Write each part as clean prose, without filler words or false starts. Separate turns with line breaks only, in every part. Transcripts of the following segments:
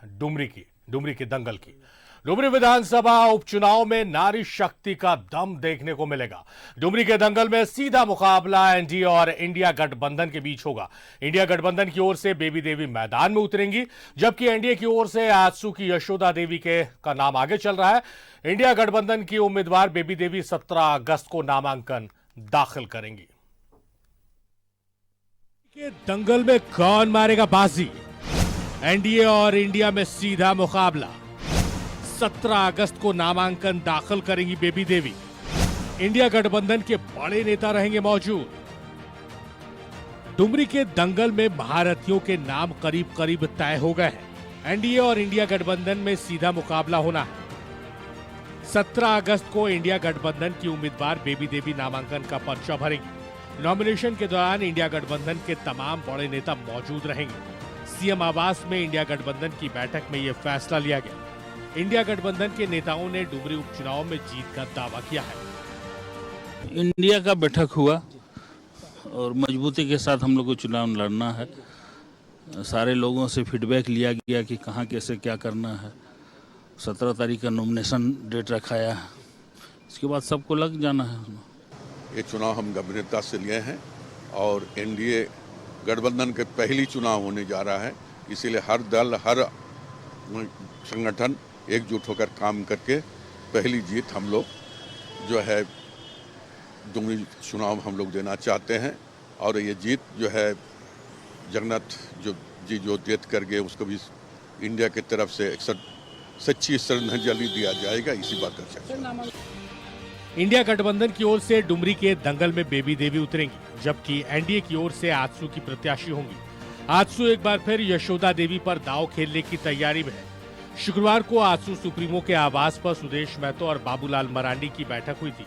डुमरी की दंगल की। डुमरी विधानसभा उपचुनाव में नारी शक्ति का दम देखने को मिलेगा। डुमरी के दंगल में सीधा मुकाबला एनडीए और इंडिया गठबंधन के बीच होगा। इंडिया गठबंधन की ओर से बेबी देवी मैदान में उतरेंगी, जबकि एनडीए की ओर से आजसू की यशोदा देवी का नाम आगे चल रहा है। इंडिया गठबंधन की उम्मीदवार बेबी देवी 17 अगस्त को नामांकन दाखिल करेंगी। के दंगल में कौन मारेगा बाजी? एनडीए और इंडिया में सीधा मुकाबला। 17 अगस्त को नामांकन दाखिल करेंगी बेबी देवी। इंडिया गठबंधन के बड़े नेता रहेंगे मौजूद। डुमरी के दंगल में महारथियों के नाम करीब करीब तय हो गए हैं। एनडीए और इंडिया गठबंधन में सीधा मुकाबला होना है। 17 अगस्त को इंडिया गठबंधन की उम्मीदवार बेबी देवी नामांकन का पर्चा भरेंगी। नॉमिनेशन के दौरान इंडिया गठबंधन के तमाम बड़े नेता मौजूद रहेंगे। सीएम आवास में इंडिया गठबंधन की बैठक में यह फैसला लिया गया। इंडिया गठबंधन के नेताओं ने डुमरी उपचुनाव में जीत का दावा किया है।
इंडिया का बैठक हुआ और मजबूती के साथ हम लोग को चुनाव लड़ना है। सारे लोगों से फीडबैक लिया गया कि कहाँ कैसे क्या करना है। 17 तारीख का नॉमिनेशन डेट रखाया है, इसके बाद सबको लग जाना है।
ये चुनाव हम गंभीरता से लिए हैं और एनडीए गठबंधन के पहली चुनाव होने जा रहा है, इसीलिए हर दल हर संगठन एकजुट होकर काम करके पहली जीत हम लोग जो है डुमरी चुनाव हम लोग देना चाहते हैं। और ये जीत जो है जगन्नाथ जो देत कर गए उसको भी इंडिया की तरफ से सच्ची श्रद्धांजलि दिया जाएगा, इसी बात का चर्चा।
इंडिया गठबंधन की ओर से डुमरी के दंगल में बेबी देवी उतरेंगी, जबकि एनडीए की ओर से आजसू की प्रत्याशी होंगी। आजसू एक बार फिर यशोदा देवी पर दांव खेलने की तैयारी में है। शुक्रवार को आजसू सुप्रीमो के आवास पर सुदेश महतो और बाबूलाल मरांडी की बैठक हुई थी।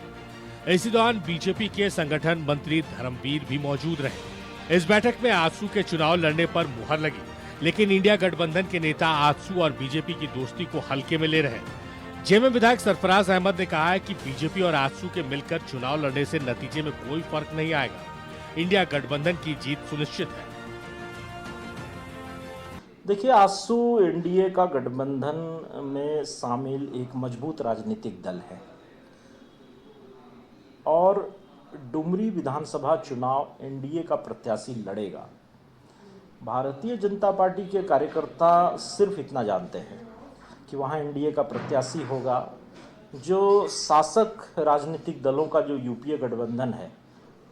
इसी दौरान बीजेपी के संगठन मंत्री धर्मवीर भी मौजूद रहे। इस बैठक में आजसू के चुनाव लड़ने पर मुहर लगी, लेकिन इंडिया गठबंधन के नेता आजसू और बीजेपी की दोस्ती को हल्के में ले रहे हैं। जेएमएम विधायक सरफराज अहमद ने कहा है कि बीजेपी और आजसू के मिलकर चुनाव लड़ने से नतीजे में कोई फर्क नहीं आएगा। इंडिया गठबंधन की जीत सुनिश्चित है।
देखिए, आजसू एनडीए का गठबंधन में शामिल एक मजबूत राजनीतिक दल है और डुमरी विधानसभा चुनाव एनडीए का प्रत्याशी लड़ेगा। भारतीय जनता पार्टी के कार्यकर्ता सिर्फ इतना जानते हैं कि वहाँ एनडीए का प्रत्याशी होगा जो शासक राजनीतिक दलों का जो यूपीए गठबंधन है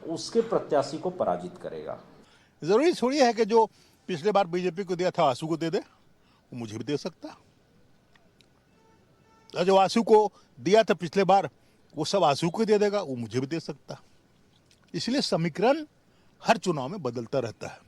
उसके प्रत्याशी को पराजित करेगा।
जरूरी थोड़ी है कि जो पिछले बार बीजेपी को दिया था आंसू को दे दे, वो मुझे भी दे सकता। जो आंसू को दिया था पिछले बार वो सब आंसू को दे देगा, वो मुझे भी दे सकता। इसलिए समीकरण हर चुनाव में बदलता रहता है।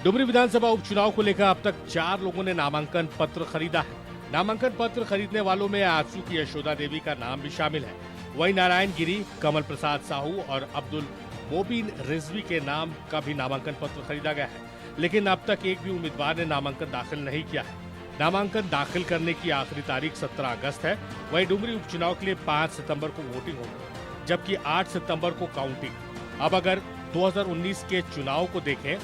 डुमरी विधानसभा उपचुनाव को लेकर अब तक 4 लोगों ने नामांकन पत्र खरीदा है। नामांकन पत्र खरीदने वालों में आजसू की यशोदा देवी का नाम भी शामिल है। वहीं नारायण गिरी, कमल प्रसाद साहू और अब्दुल मोबिन रिजवी के नाम का भी नामांकन पत्र खरीदा गया है, लेकिन अब तक एक भी उम्मीदवार ने नामांकन दाखिल नहीं किया है। नामांकन दाखिल करने की आखिरी तारीख 17 अगस्त है। वहीं डुमरी उपचुनाव के लिए 5 सितंबर को वोटिंग होगी, जबकि 8 सितंबर को काउंटिंग। अब अगर 2019 के चुनाव को देखें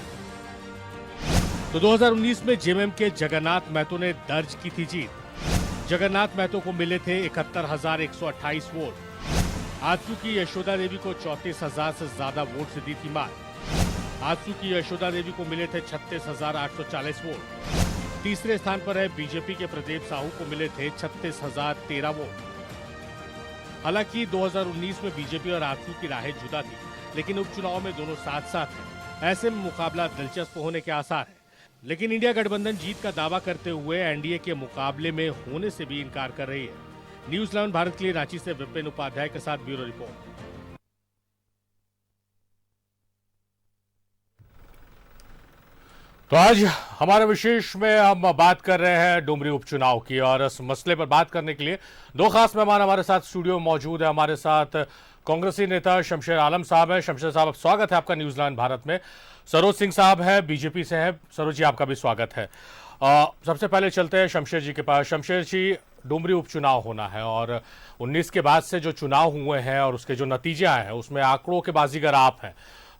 तो 2019 में जेएमएम के जगन्नाथ महतो ने दर्ज की थी जीत। जगन्नाथ महतो को मिले थे 71,128 वोट। आजसू की यशोदा देवी को 34,000 से ज्यादा वोट से दी थी मात। आजसू की यशोदा देवी को मिले थे 36,840 वोट। तीसरे स्थान पर है बीजेपी के प्रदीप साहू को मिले थे 36,013 वोट। हालांकि 2019 में बीजेपी और आजसू की राहें जुदा थी, लेकिन उपचुनाव में दोनों साथ साथ हैं। ऐसे में मुकाबला दिलचस्प होने के आसार है, लेकिन इंडिया गठबंधन जीत का दावा करते हुए एनडीए के मुकाबले में होने से भी इनकार कर रही है। न्यूज़ 11 भारत के लिए रांची से विपिन उपाध्याय के साथ ब्यूरो रिपोर्ट। तो आज हमारे विशेष में हम बात कर रहे हैं डुमरी उपचुनाव की, और इस मसले पर बात करने के लिए 2 खास मेहमान हमारे साथ स्टूडियो में मौजूद है। हमारे साथ कांग्रेसी नेता शमशेर आलम साहब हैं। शमशेर साहब, स्वागत है आपका न्यूज़ 11 भारत में। सरोज सिंह साहब है, बीजेपी से है। सरोज जी, आपका भी स्वागत है। सबसे पहले चलते हैं शमशेर जी के पास। शमशेर जी, डुमरी उपचुनाव होना है और 19 के बाद से जो चुनाव हुए हैं और उसके जो नतीजे आए हैं उसमें आंकड़ों के बाजीगर आप हैं,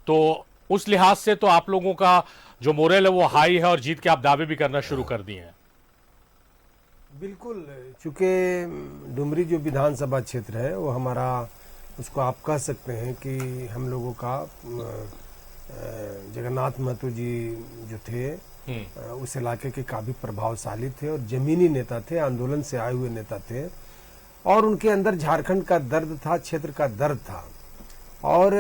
तो उस लिहाज से तो आप लोगों का जो मोरल है वो हाई है और जीत के आप दावे भी करना शुरू कर दिए हैं।
बिल्कुल, चूंकि डुमरी जो विधानसभा क्षेत्र है वो हमारा, उसको आप कह सकते हैं कि हम लोगों का जगन्नाथ महतो जी जो थे उस इलाके के काफी प्रभावशाली थे और जमीनी नेता थे, आंदोलन से आए हुए नेता थे और उनके अंदर झारखंड का दर्द था, क्षेत्र का दर्द था और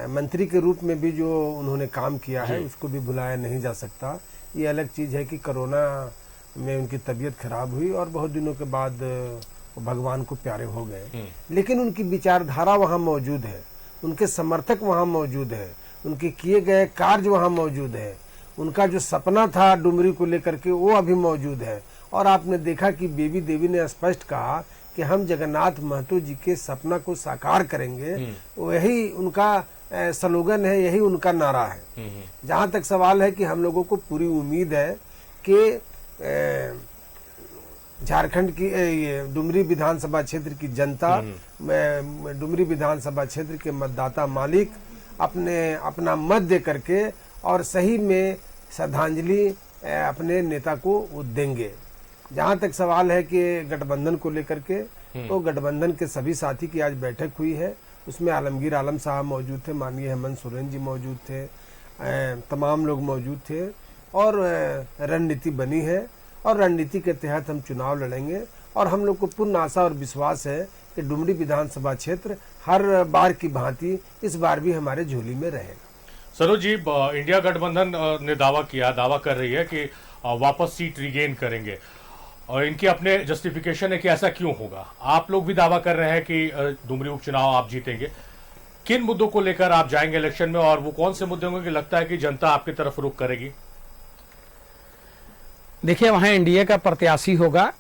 मंत्री के रूप में भी जो उन्होंने काम किया है उसको भी भुलाया नहीं जा सकता। ये अलग चीज है कि कोरोना में उनकी तबीयत खराब हुई और बहुत दिनों के बाद वो भगवान को प्यारे हो गए, लेकिन उनकी विचारधारा वहाँ मौजूद है, उनके समर्थक वहाँ मौजूद है, उनके किए गए कार्य वहाँ मौजूद है, उनका जो सपना था डुमरी को लेकर के वो अभी मौजूद है। और आपने देखा कि बेबी देवी ने स्पष्ट कहा कि हम जगन्नाथ महतो जी के सपना को साकार करेंगे, वही उनका स्लोगन है, यही उनका नारा है। जहां तक सवाल है कि हम लोगों को पूरी उम्मीद है कि झारखंड की डुमरी विधानसभा क्षेत्र की जनता, डुमरी विधानसभा क्षेत्र के मतदाता मालिक अपना मत दे करके और सही में श्रद्धांजलि अपने नेता को देंगे। जहां तक सवाल है कि गठबंधन को लेकर के, तो गठबंधन के सभी साथी की आज बैठक हुई है, उसमें आलमगीर आलम साहब मौजूद थे, माननीय हेमंत सोरेन जी मौजूद थे, तमाम लोग मौजूद थे और रणनीति बनी है और रणनीति के तहत हम चुनाव लड़ेंगे और हम लोग को पूर्ण आशा और विश्वास है कि डुमरी विधानसभा क्षेत्र हर बार की भांति इस बार भी हमारे झोली में रहेगा।
सरोज जी, इंडिया गठबंधन ने दावा कर रही है कि वापस सीट रिगेन करेंगे और इनके अपने जस्टिफिकेशन है कि ऐसा क्यों होगा। आप लोग भी दावा कर रहे हैं कि डुमरी उपचुनाव आप जीतेंगे। किन मुद्दों को लेकर आप जाएंगे इलेक्शन में और वो कौन से मुद्दे होंगे कि लगता है कि जनता आपकी तरफ रुख करेगी?
देखिए, वहां एनडीए का प्रत्याशी होगा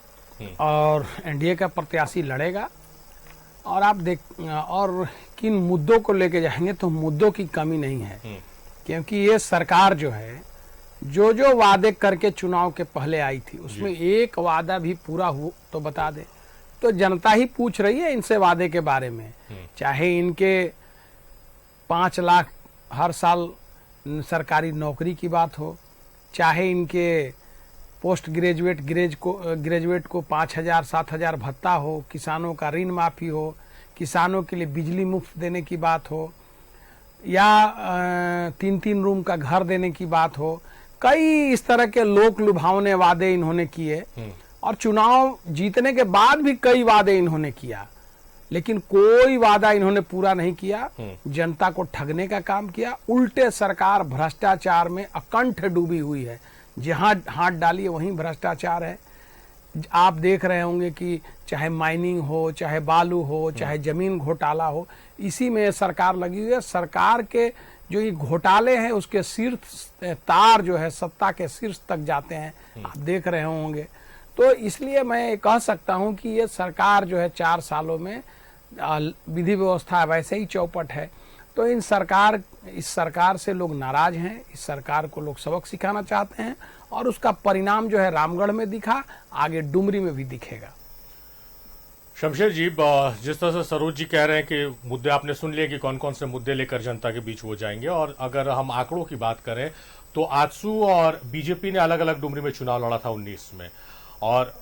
और एनडीए का प्रत्याशी लड़ेगा और और किन मुद्दों को लेके जाएंगे तो मुद्दों की कमी नहीं है, क्योंकि ये सरकार जो है जो वादे करके चुनाव के पहले आई थी उसमें एक वादा भी पूरा हो तो बता दे। तो जनता ही पूछ रही है इनसे वादे के बारे में, चाहे इनके 5 लाख हर साल सरकारी नौकरी की बात हो, चाहे इनके पोस्ट ग्रेजुएट को 5,000 7,000 भत्ता हो, किसानों का ऋण माफी हो, किसानों के लिए बिजली मुफ्त देने की बात हो या 3-3 रूम का घर देने की बात हो। कई इस तरह के लोक लुभावने वादे इन्होंने किए और चुनाव जीतने के बाद भी कई वादे इन्होंने किया, लेकिन कोई वादा इन्होंने पूरा नहीं किया। जनता को ठगने का काम किया। उल्टे सरकार भ्रष्टाचार में अकंठ डूबी हुई है, जहां हाथ डालिए वहीं भ्रष्टाचार है। आप देख रहे होंगे कि चाहे माइनिंग हो, चाहे बालू हो, चाहे जमीन घोटाला हो, इसी में सरकार लगी हुई है। सरकार के जो ये घोटाले हैं उसके शीर्ष तार जो है सत्ता के शीर्ष तक जाते हैं, आप देख रहे होंगे। तो इसलिए मैं कह सकता हूं कि ये सरकार जो है 4 सालों में विधि व्यवस्था वैसे ही चौपट है। तो इस सरकार से लोग नाराज हैं, इस सरकार को लोग सबक सिखाना चाहते हैं और उसका परिणाम जो है रामगढ़ में दिखा, आगे डुमरी में भी दिखेगा।
शमशेर जी, जिस तरह से सरोज जी कह रहे हैं कि मुद्दे आपने सुन लिए कि कौन कौन से मुद्दे लेकर जनता के बीच वो जाएंगे, और अगर हम आंकड़ों की बात करें तो आजसू और बीजेपी ने अलग अलग डुमरी में चुनाव लड़ा था 19 में और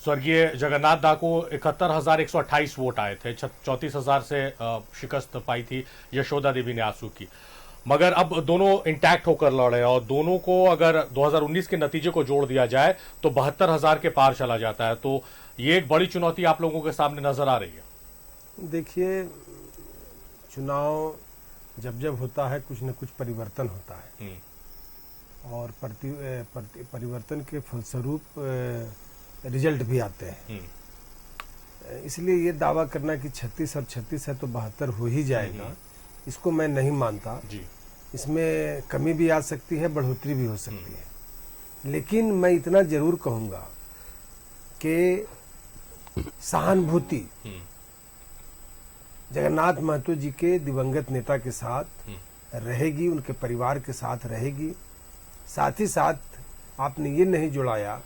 स्वर्गीय जगन्नाथ दा को 71,128 वोट आए थे, 34,000 से शिकस्त पाई थी यशोदा देवी ने आजसू की। मगर अब दोनों इंटैक्ट होकर लड़े और दोनों को अगर 2019 के नतीजे को जोड़ दिया जाए तो 72,000 के पार चला जाता है। तो ये एक बड़ी चुनौती आप लोगों के सामने नजर आ रही है।
देखिए, चुनाव जब होता है कुछ न कुछ परिवर्तन होता है और परिवर्तन के फलस्वरूप रिजल्ट भी आते हैं। इसलिए ये दावा करना कि 36 और 36 है तो 72 हो ही जाएगा, इसको मैं नहीं मानता जी। इसमें कमी भी आ सकती है, बढ़ोतरी भी हो सकती है, लेकिन मैं इतना जरूर कहूंगा कि सहानुभूति जगन्नाथ महतो जी के दिवंगत नेता के साथ रहेगी, उनके परिवार के साथ रहेगी। साथ ही साथ आपने ये नहीं जुड़ाया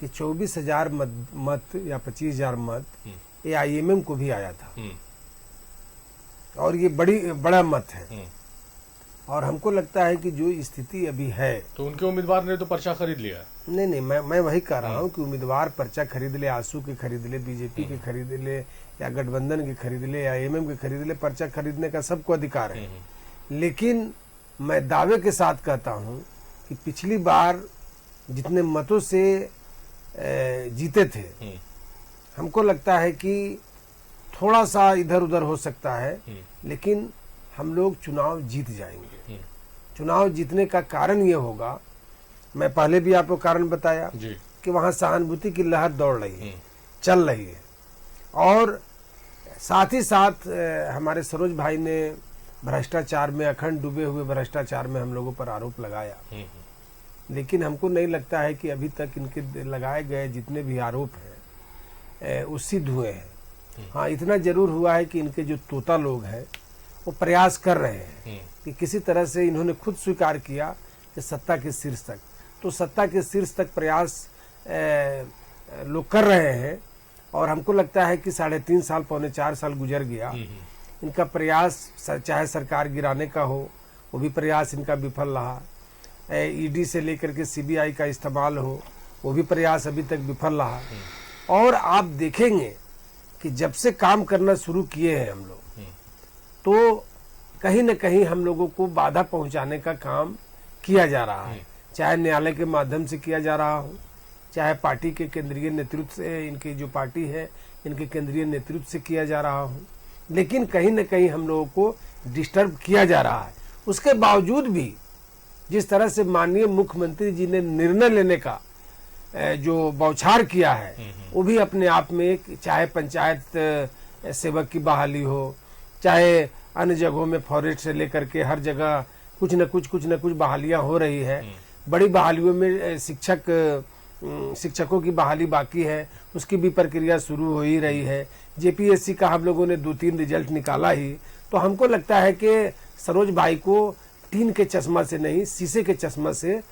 कि 24,000 मत या 25,000 मत ये IMM को भी आया था और ये बड़ा मत है। और हमको लगता है कि जो स्थिति अभी है,
तो उनके उम्मीदवार ने तो पर्चा खरीद लिया।
नहीं, मैं वही कह रहा हूँ कि उम्मीदवार पर्चा खरीद ले, आसू के खरीद ले, बीजेपी के खरीद ले, या गठबंधन के खरीद ले, या एमएम के खरीद ले, पर्चा खरीदने का सबको अधिकार है। लेकिन मैं दावे के साथ कहता हूँ कि पिछली बार जितने मतों से जीते थे, हमको लगता है कि थोड़ा सा इधर उधर हो सकता है, लेकिन हम लोग चुनाव जीत जाएंगे। चुनाव जीतने का कारण ये होगा, मैं पहले भी आपको कारण बताया कि वहाँ सहानुभूति की लहर दौड़ रही है, चल रही है। और साथ ही साथ हमारे सरोज भाई ने भ्रष्टाचार में, अखंड डूबे हुए भ्रष्टाचार में हम लोगों पर आरोप लगाया, लेकिन हमको नहीं लगता है कि अभी तक इनके लगाए गए जितने भी आरोप हैं वो सिद्ध हुए हैं। हाँ, इतना जरूर हुआ है कि इनके जो तोता लोग हैं वो प्रयास कर रहे हैं कि किसी तरह से इन्होंने खुद स्वीकार किया कि सत्ता के शीर्ष तक, तो सत्ता के शीर्ष तक प्रयास लोग कर रहे हैं। और हमको लगता है कि 3.5 साल, 4 साल गुजर गया, इनका प्रयास चाहे सरकार गिराने का हो, वो भी प्रयास इनका विफल रहा। ईडी से लेकर के सीबीआई का इस्तेमाल हो, वो भी प्रयास अभी तक विफल रहा। और आप देखेंगे कि जब से काम करना शुरू किए हैं हम लोग, तो कहीं न कहीं हम लोगों को बाधा पहुंचाने का काम किया जा रहा है, चाहे न्यायालय के माध्यम से किया जा रहा हो, चाहे पार्टी के केंद्रीय नेतृत्व से, इनकी जो पार्टी है इनके केंद्रीय नेतृत्व से किया जा रहा हो, लेकिन कहीं न कहीं हम लोगों को डिस्टर्ब किया जा रहा है। उसके बावजूद भी जिस तरह से माननीय मुख्यमंत्री जी ने निर्णय लेने का जो बौछार किया है, वो भी अपने आप में, चाहे पंचायत सेवक की बहाली हो, चाहे अन्य जगहों में फॉरेस्ट से लेकर के हर जगह कुछ न कुछ बहालियां हो रही है। बड़ी बहालियों में शिक्षकों की बहाली बाकी है, उसकी भी प्रक्रिया शुरू हो ही रही है। जेपीएससी का हम लोगों ने 2-3 रिजल्ट निकाला ही, तो हमको लगता है कि सरोज भाई को टीन के चश्मा से नहीं, शीशे के चश्मा से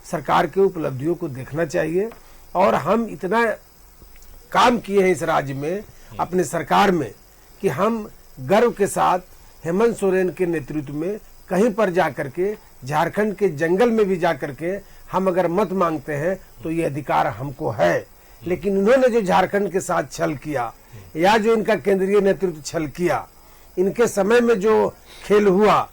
सरकार के उपलब्धियों को देखना चाहिए। और हम इतना काम किए हैं इस राज्य में, अपने सरकार में, कि हम गर्व के साथ हेमंत सोरेन के नेतृत्व में कहीं पर जाकर के, झारखंड के जंगल में भी जाकर के हम अगर मत मांगते हैं तो ये अधिकार हमको है। लेकिन इन्होंने जो झारखंड के साथ छल किया, या जो इनका केंद्रीय नेतृत्व छल किया, इनके समय में जो खेल हुआ,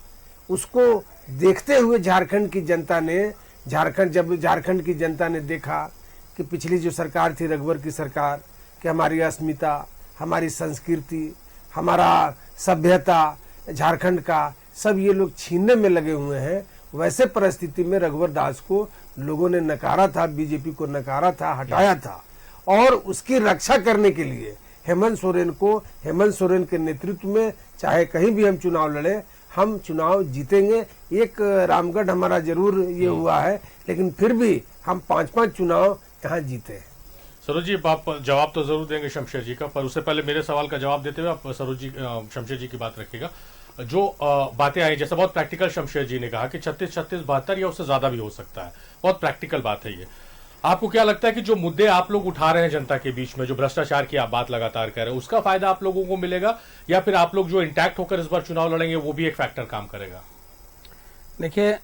उसको देखते हुए झारखंड की जनता ने, जब झारखंड की जनता ने देखा कि पिछली जो सरकार थी, रघुवर की सरकार, कि हमारी अस्मिता, हमारी संस्कृति, हमारा सभ्यता, झारखंड का सब ये लोग छीनने में लगे हुए हैं, वैसे परिस्थिति में रघुवर दास को लोगों ने नकारा था, बीजेपी को नकारा था, हटाया था। और उसकी रक्षा करने के लिए हेमंत सोरेन के नेतृत्व में चाहे कहीं भी हम चुनाव लड़े, हम चुनाव जीतेंगे। एक रामगढ़ हमारा जरूर ये हुआ है, लेकिन फिर भी हम 5-5 चुनाव यहाँ जीते हैं।
सरोज जी, आप जवाब तो जरूर देंगे शमशेर जी का, पर उससे पहले मेरे सवाल का जवाब देते हुए आप सरोज जी, शमशेर जी की बात रखिएगा। जो बातें आई, जैसे बहुत प्रैक्टिकल शमशेर जी ने कहा कि 36, 72 या उससे ज्यादा भी हो सकता है, बहुत प्रैक्टिकल बात है ये। आपको क्या लगता है कि जो मुद्दे आप लोग उठा रहे हैं जनता के बीच में, जो भ्रष्टाचार की आप बात लगातार कर रहे हैं, उसका फायदा आप लोगों को मिलेगा, या फिर आप लोग जो इंटैक्ट होकर इस बार चुनाव लड़ेंगे वो भी एक फैक्टर काम करेगा?
देखिए,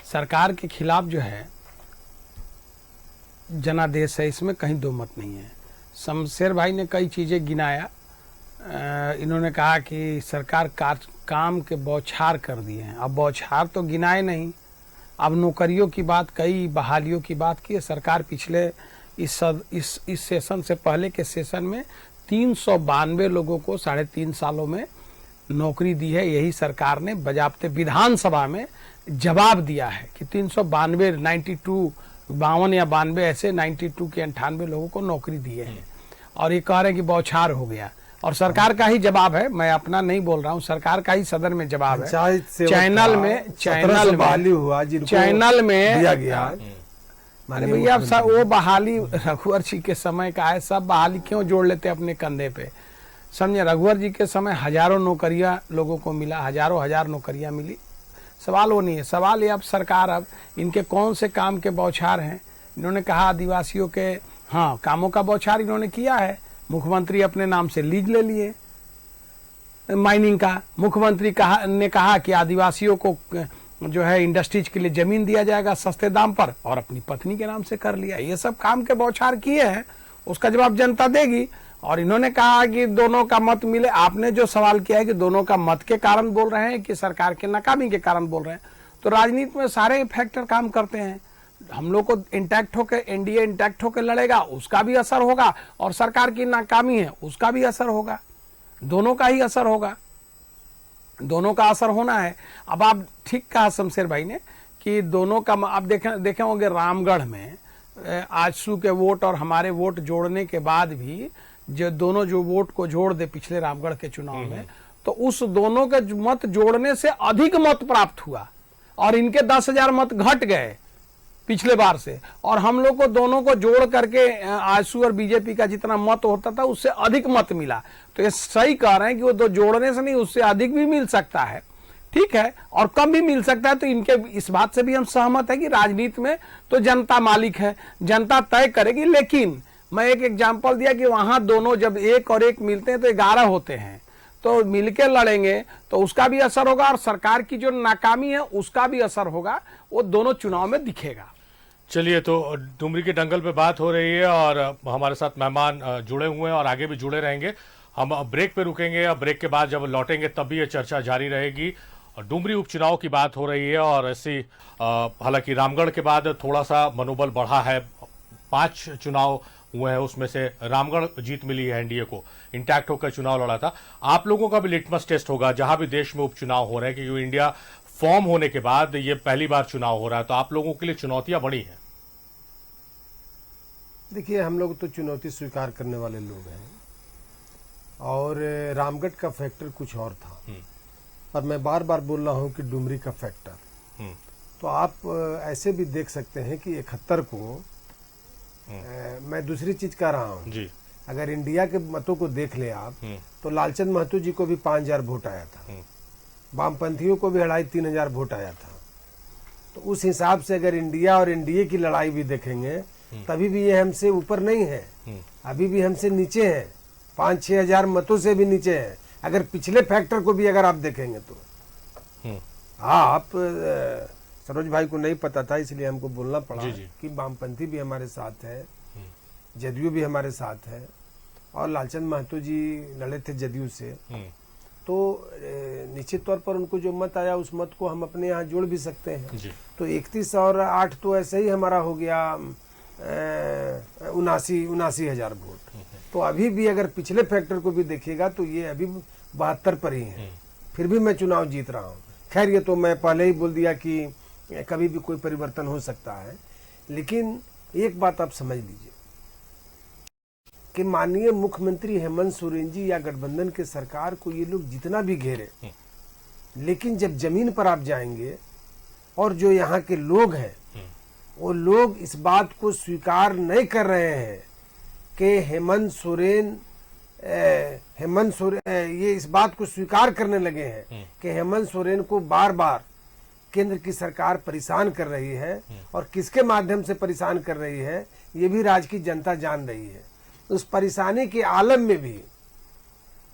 सरकार के खिलाफ जो है जनादेश है, इसमें कहीं दो मत नहीं है। शमशेर भाई ने कई चीजें गिनाया, इन्होंने कहा कि सरकार काम के बौछार कर दिए हैं। अब बौछार तो गिनाए नहीं, अब नौकरियों की बात, कई बहालियों की बात की है सरकार। पिछले इस सेशन से पहले के सेशन में 392 लोगों को 3.5 सालों में नौकरी दी है। यही सरकार ने बजाबते विधानसभा में जवाब दिया है कि 392, 92, 52 या 92 ऐसे 92 के 98 लोगों को नौकरी दिए हैं। और ये कह रहे हैं कि बौछार हो गया, और सरकार का ही जवाब है, मैं अपना नहीं बोल रहा हूं, सरकार का ही सदन में जवाब है। चैनल में
दिया गया।
अरे भैया, वो बहाली रघुवर जी के समय का है, सब बहाली क्यों जोड़ लेते अपने कंधे पे? समझे, रघुवर जी के समय हजारों नौकरियां लोगों को मिला, हजार नौकरियां मिली। सवाल वो नहीं है, सवाल ये अब सरकार, अब इनके कौन से काम के बौछार हैं। इन्होंने कहा आदिवासियों के, हाँ, कामों का बौछार इन्होंने किया है। मुख्यमंत्री अपने नाम से लीज ले लिए, माइनिंग का। मुख्यमंत्री ने कहा कि आदिवासियों को जो है इंडस्ट्रीज के लिए जमीन दिया जाएगा सस्ते दाम पर, और अपनी पत्नी के नाम से कर लिया। ये सब काम के बौछार किए हैं, उसका जवाब जनता देगी। और इन्होंने कहा कि दोनों का मत मिले। आपने जो सवाल किया है कि दोनों का मत के कारण बोल रहे हैं कि सरकार के नाकामी के कारण बोल रहे हैं, तो राजनीति में सारे फैक्टर काम करते हैं। हम लोग को इंटैक्ट होकर, एनडीए इंटैक्ट होकर लड़ेगा, उसका भी असर होगा, और सरकार की नाकामी है उसका भी असर होगा। दोनों का ही असर होगा, दोनों का असर होना है। अब आप ठीक कहा शमशेर भाई ने कि दोनों का, आप देखे होंगे रामगढ़ में आजसू के वोट और हमारे वोट जोड़ने के बाद भी जो दोनों जो वोट को जोड़ दे पिछले रामगढ़ के चुनाव में, तो उस दोनों के मत जोड़ने से अधिक मत प्राप्त हुआ, और इनके 10,000 मत घट गए पिछले बार से। और हम लोग को दोनों को जोड़ करके आजसू और बीजेपी का जितना मत होता था उससे अधिक मत मिला। तो ये सही कह रहे हैं कि वो दो जोड़ने से नहीं, उससे अधिक भी मिल सकता है, ठीक है, और कम भी मिल सकता है। तो इनके इस बात से भी हम सहमत है कि राजनीति में तो जनता मालिक है, जनता तय करेगी। लेकिन मैं एक एग्जाम्पल दिया कि वहां दोनों जब 1 और 1 मिलते हैं तो 11 होते हैं, तो मिलके लड़ेंगे तो उसका भी असर होगा, और सरकार की जो नाकामी है उसका भी असर होगा। वो दोनों चुनाव में दिखेगा।
चलिए, तो डुमरी के दंगल पे बात हो रही है और हमारे साथ मेहमान जुड़े हुए हैं और आगे भी जुड़े रहेंगे। हम ब्रेक पे रुकेंगे, अब ब्रेक के बाद जब लौटेंगे तब भी ये चर्चा जारी रहेगी। डुमरी उपचुनाव की बात हो रही है और ऐसी हालांकि रामगढ़ के बाद थोड़ा सा मनोबल बढ़ा है। 5 चुनाव हुए हैं, उसमें से रामगढ़ जीत मिली है एनडीए को, इंटैक्ट होकर चुनाव लड़ा था। आप लोगों का भी लिटमस टेस्ट होगा जहां भी देश में उपचुनाव हो रहे हैं, क्योंकि इंडिया फॉर्म होने के बाद ये पहली बार चुनाव हो रहा है, तो आप लोगों के लिए चुनौतियां बड़ी हैं।
देखिए, हम लोग तो चुनौती स्वीकार करने वाले लोग हैं, और रामगढ़ का फैक्टर कुछ और था, और मैं बार बार बोल रहा हूं कि डुमरी का फैक्टर। तो आप ऐसे भी देख सकते हैं कि 71 को मैं दूसरी चीज कह रहा हूं जी। अगर इंडिया के मतों को देख ले आप, तो लालचंद महतो जी को भी 5,000 वोट आया था, वामपंथियों को भी 2,500-3,000 वोट आया था। तो उस हिसाब से अगर इंडिया और एनडीए की लड़ाई भी देखेंगे, तभी भी ये हमसे ऊपर नहीं है, अभी भी हमसे नीचे है, 5-6 हजार मतों से भी नीचे है। अगर पिछले फैक्टर को भी अगर आप देखेंगे तो आप सरोज भाई को नहीं पता था, इसलिए हमको बोलना पड़ा कि वामपंथी भी हमारे साथ है, जदयू भी हमारे साथ है, और लालचंद महतो जी लड़े थे जदयू से। तो निश्चित तौर पर उनको जो मत आया उस मत को हम अपने यहाँ जोड़ भी सकते हैं। तो 31 और 8 तो ऐसे ही हमारा हो गया 79 हजार वोट। तो अभी भी अगर पिछले फैक्टर को भी देखिएगा तो ये अभी 72 पर ही है, फिर भी मैं चुनाव जीत रहा हूँ। खैर, ये तो मैं पहले ही बोल दिया कि कभी भी कोई परिवर्तन हो सकता है। लेकिन एक बात आप समझ लीजिए कि माननीय मुख्यमंत्री हेमंत सोरेन जी या गठबंधन के सरकार को ये लोग जितना भी घेरे, लेकिन जब जमीन पर आप जाएंगे और जो यहाँ के लोग हैं वो लोग इस बात को स्वीकार नहीं कर रहे हैं कि हेमंत सोरेन ये इस बात को स्वीकार करने लगे हैं कि हेमंत सोरेन को बार बार केंद्र की सरकार परेशान कर रही है, और किसके माध्यम से परेशान कर रही है ये भी राज्य की जनता जान रही है। उस परेशानी के आलम में भी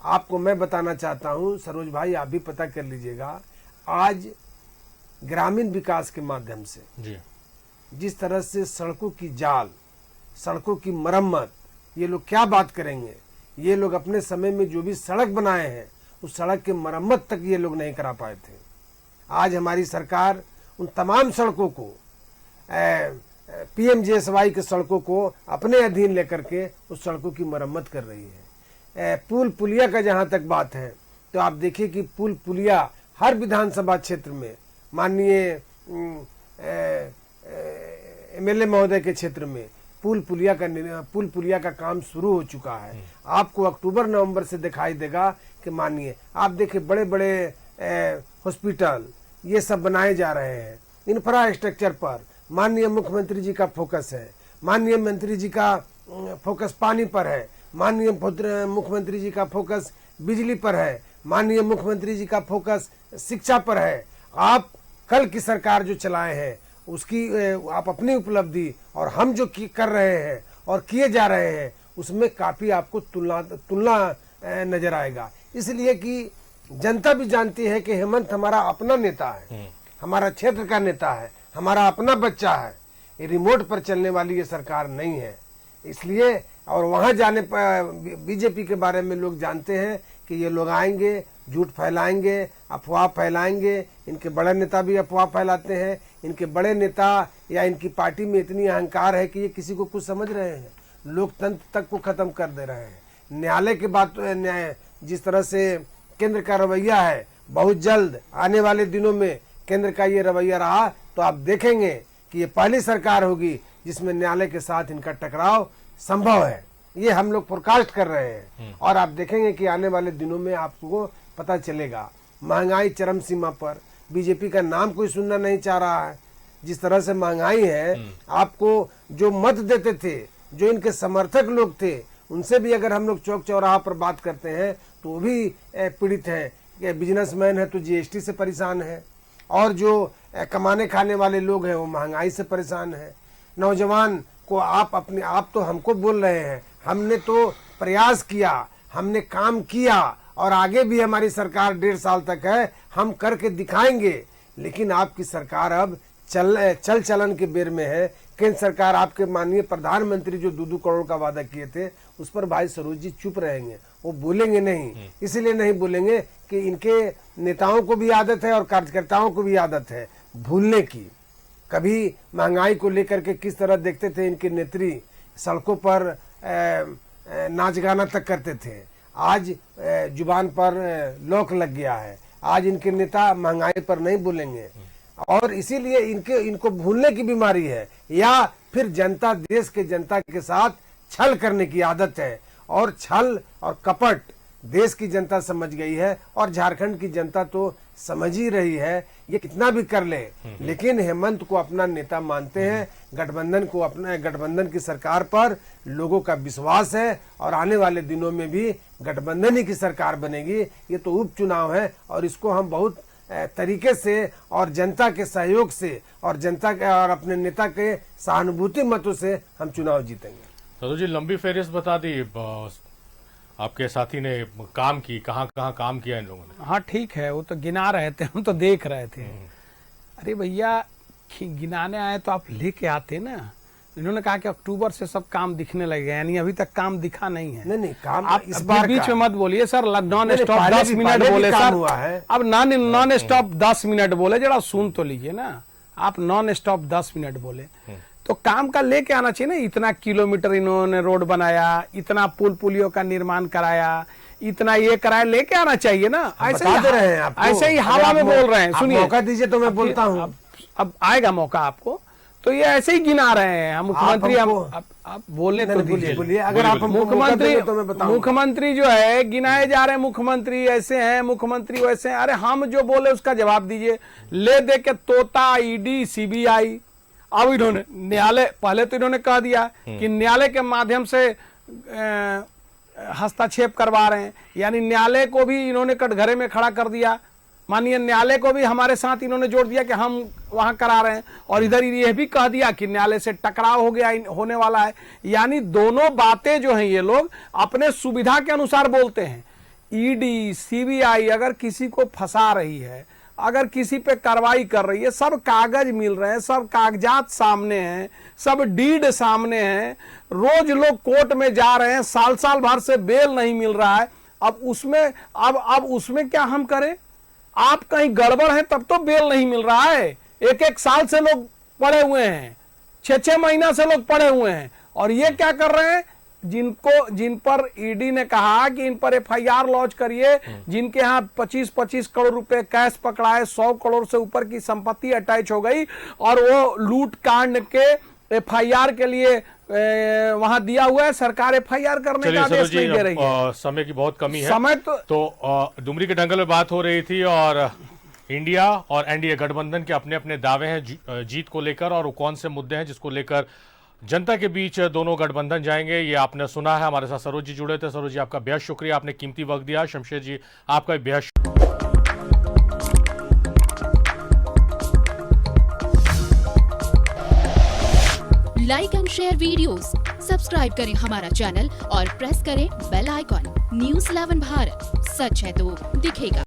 आपको मैं बताना चाहता हूं, सरोज भाई आप भी पता कर लीजिएगा, आज ग्रामीण विकास के माध्यम से जिस तरह से सड़कों की जाल, सड़कों की मरम्मत, ये लोग क्या बात करेंगे, ये लोग अपने समय में जो भी सड़क बनाए हैं उस सड़क के मरम्मत तक ये लोग नहीं करा पाए थे। आज हमारी सरकार उन तमाम सड़कों को पीएमजीएसवाई के सड़कों को अपने अधीन लेकर के उस सड़कों की मरम्मत कर रही है। पुल पुलिया का जहां तक बात है तो आप देखिए कि पुल पुलिया हर विधानसभा क्षेत्र में, माननीय एमएलए महोदय के क्षेत्र में पुल पुलिया का काम शुरू हो चुका है। आपको अक्टूबर नवंबर से दिखाई देगा कि मानिए आप देखिए बड़े बड़े हॉस्पिटल ये सब बनाए जा रहे हैं। इंफ्रास्ट्रक्चर पर माननीय मुख्यमंत्री जी का फोकस है, माननीय मंत्री जी का फोकस पानी पर है, माननीय मुख्यमंत्री जी का फोकस बिजली पर है, माननीय मुख्यमंत्री जी का फोकस शिक्षा पर है। आप कल की सरकार जो चलाए हैं उसकी आप अपनी उपलब्धि और हम जो कर रहे हैं और किए जा रहे हैं उसमें काफी आपको तुलना नजर आएगा। इसलिए कि जनता भी जानती है कि हेमंत हमारा अपना नेता है, हमारा क्षेत्र का नेता है, हमारा अपना बच्चा है। ये रिमोट पर चलने वाली ये सरकार नहीं है। इसलिए और वहां जाने पर बीजेपी के बारे में लोग जानते हैं कि ये लोग आएंगे, झूठ फैलाएंगे, अफवाह फैलाएंगे। इनके बड़े नेता भी अफवाह फैलाते हैं। इनके बड़े नेता या इनकी पार्टी में इतनी अहंकार है कि ये किसी को कुछ समझ रहे हैं, लोकतंत्र तक को खत्म कर दे रहे हैं। न्यायालय के बात, जिस तरह से केंद्र का रवैया है, बहुत जल्द आने वाले दिनों में केंद्र का ये रवैया रहा तो आप देखेंगे कि ये पहली सरकार होगी जिसमें न्यायालय के साथ इनका टकराव संभव है। ये हम लोग फोरकास्ट कर रहे हैं और आप देखेंगे कि आने वाले दिनों में आपको पता चलेगा। महंगाई चरम सीमा पर, बीजेपी का नाम कोई सुनना नहीं चाह रहा है। जिस तरह से महंगाई है, आपको जो मत देते थे, जो इनके समर्थक लोग थे, उनसे भी अगर हम लोग चौक चौराहा पर बात करते हैं तो वो भी पीड़ित हैं कि बिजनेसमैन है तो जीएसटी से परेशान है, और जो कमाने खाने वाले लोग हैं वो महंगाई से परेशान है। नौजवान को आप तो हमको बोल रहे हैं, हमने तो प्रयास किया, हमने काम किया और आगे भी हमारी सरकार 1.5 साल तक है, हम करके दिखाएंगे। लेकिन आपकी सरकार अब चलन के बेर में है। केंद्र सरकार, आपके माननीय प्रधानमंत्री जो 2-2 करोड़ का वादा किए थे, उस पर भाई सरोज जी चुप रहेंगे, वो बोलेंगे नहीं। इसलिए नहीं बोलेंगे कि इनके नेताओं को भी आदत है और कार्यकर्ताओं को भी आदत है भूलने की। कभी महंगाई को लेकर के किस तरह देखते थे इनके नेत्री, सड़कों पर नाच गाना तक करते थे। आज जुबान पर लॉक लग गया है। आज इनके नेता महंगाई पर नहीं बोलेंगे और इसीलिए इनको भूलने की बीमारी है, या फिर देश के जनता के साथ छल करने की आदत है। और छल और कपट देश की जनता समझ गई है और झारखंड की जनता तो समझ ही रही है। ये कितना भी कर ले, लेकिन हेमंत को अपना नेता मानते हैं। गठबंधन की सरकार पर लोगों का विश्वास है और आने वाले दिनों में भी गठबंधन ही की सरकार बनेगी। ये तो उपचुनाव है और इसको हम बहुत तरीके से और जनता के सहयोग से और जनता के और अपने नेता के सहानुभूति मतों से हम चुनाव जीतेंगे।
सरोज जी, लंबी फहरिस्त बता दी आपके साथी ने काम की, कहाँ कहाँ काम किया इन लोगों ने।
हाँ ठीक है, वो तो गिना रहे थे, हम तो देख रहे थे। अरे भैया, गिनाने आए तो आप लेके आते ना। इन्होंने कहा कि अक्टूबर से सब काम दिखने लगे, यानी अभी तक काम दिखा नहीं है।
नहीं काम
आप
इस बार
बीच में मत बोलिए सर। नॉन स्टॉप 10 मिनट बोले सर, अब नॉन स्टॉप 10 मिनट बोले, जरा सुन तो लीजिए ना। आप नॉन स्टॉप 10 मिनट बोले तो काम का लेके आना चाहिए ना। इतना किलोमीटर इन्होंने रोड बनाया, इतना पुल पुलियों का निर्माण कराया, इतना ये कराया, लेके आना चाहिए ना। ऐसे ही हवा में बोल रहे हैं। सुनिए,
मौका दीजिए तो मैं बोलता हूँ।
अब आएगा मौका आपको, तो ये ऐसे ही गिना रहे हैं। हम मुख्यमंत्री, आप बोलने तो
बोलिए। अगर आप
मुख्यमंत्री जो है गिनाए जा रहे हैं, मुख्यमंत्री ऐसे हैं, मुख्यमंत्री वैसे हैं। अरे हम जो बोले उसका जवाब दीजिए। ले दे के तोता, ईडी, सीबीआई। अब इन्होंने न्यायालय, पहले तो इन्होंने कह दिया कि न्यायालय के माध्यम से हस्तक्षेप करवा रहे हैं, यानी न्यायालय को भी इन्होंने कटघरे में खड़ा कर दिया। माननीय न्यायालय को भी हमारे साथ इन्होंने जोड़ दिया कि हम वहां करा रहे हैं, और इधर यह भी कह दिया कि न्यायालय से टकराव होने वाला है। यानी दोनों बातें जो हैं ये लोग अपने सुविधा के अनुसार बोलते हैं। ईडी, सीबीआई अगर किसी को फंसा रही है, अगर किसी पे कार्रवाई कर रही है, सब कागज मिल रहे हैं, सब कागजात सामने हैं, सब डीड सामने हैं। रोज लोग कोर्ट में जा रहे हैं, साल भर से बेल नहीं मिल रहा है। अब उसमें क्या हम करें? आप कहीं गड़बड़ है तब तो बेल नहीं मिल रहा है। 1-1 साल से लोग पड़े हुए हैं, 6-6 महीना से लोग पड़े हुए हैं, और ये क्या कर रहे हैं? जिन पर ईडी ने कहा कि इन पर एफआईआर लॉन्च करिए, जिनके यहाँ 25-25 करोड़ रुपए कैश पकड़ाए, 100 करोड़ से ऊपर की संपत्ति अटैच हो गई, और वो लूट कांड के एफआईआर के लिए वहां दिया हुआ है। सरकार एफआईआर करने का आदेश नहीं दे रही है।
समय की बहुत कमी है।
समय
तो डुमरी के दंगल में बात हो रही थी, और इंडिया और एनडीए गठबंधन के अपने अपने दावे हैं जीत को लेकर, और वो कौन से मुद्दे हैं जिसको लेकर जनता के बीच दोनों गठबंधन जाएंगे, ये आपने सुना है। हमारे साथ सरोज जी जुड़े थे। सरोज जी, आपका बेहद शुक्रिया, आपने कीमती वक्त दिया। शमशेर जी, आपका बेहद
like and share videos, subscribe करें हमारा चैनल और प्रेस करें बेल आइकॉन। न्यूज़ 11 भारत, सच है तो दिखेगा।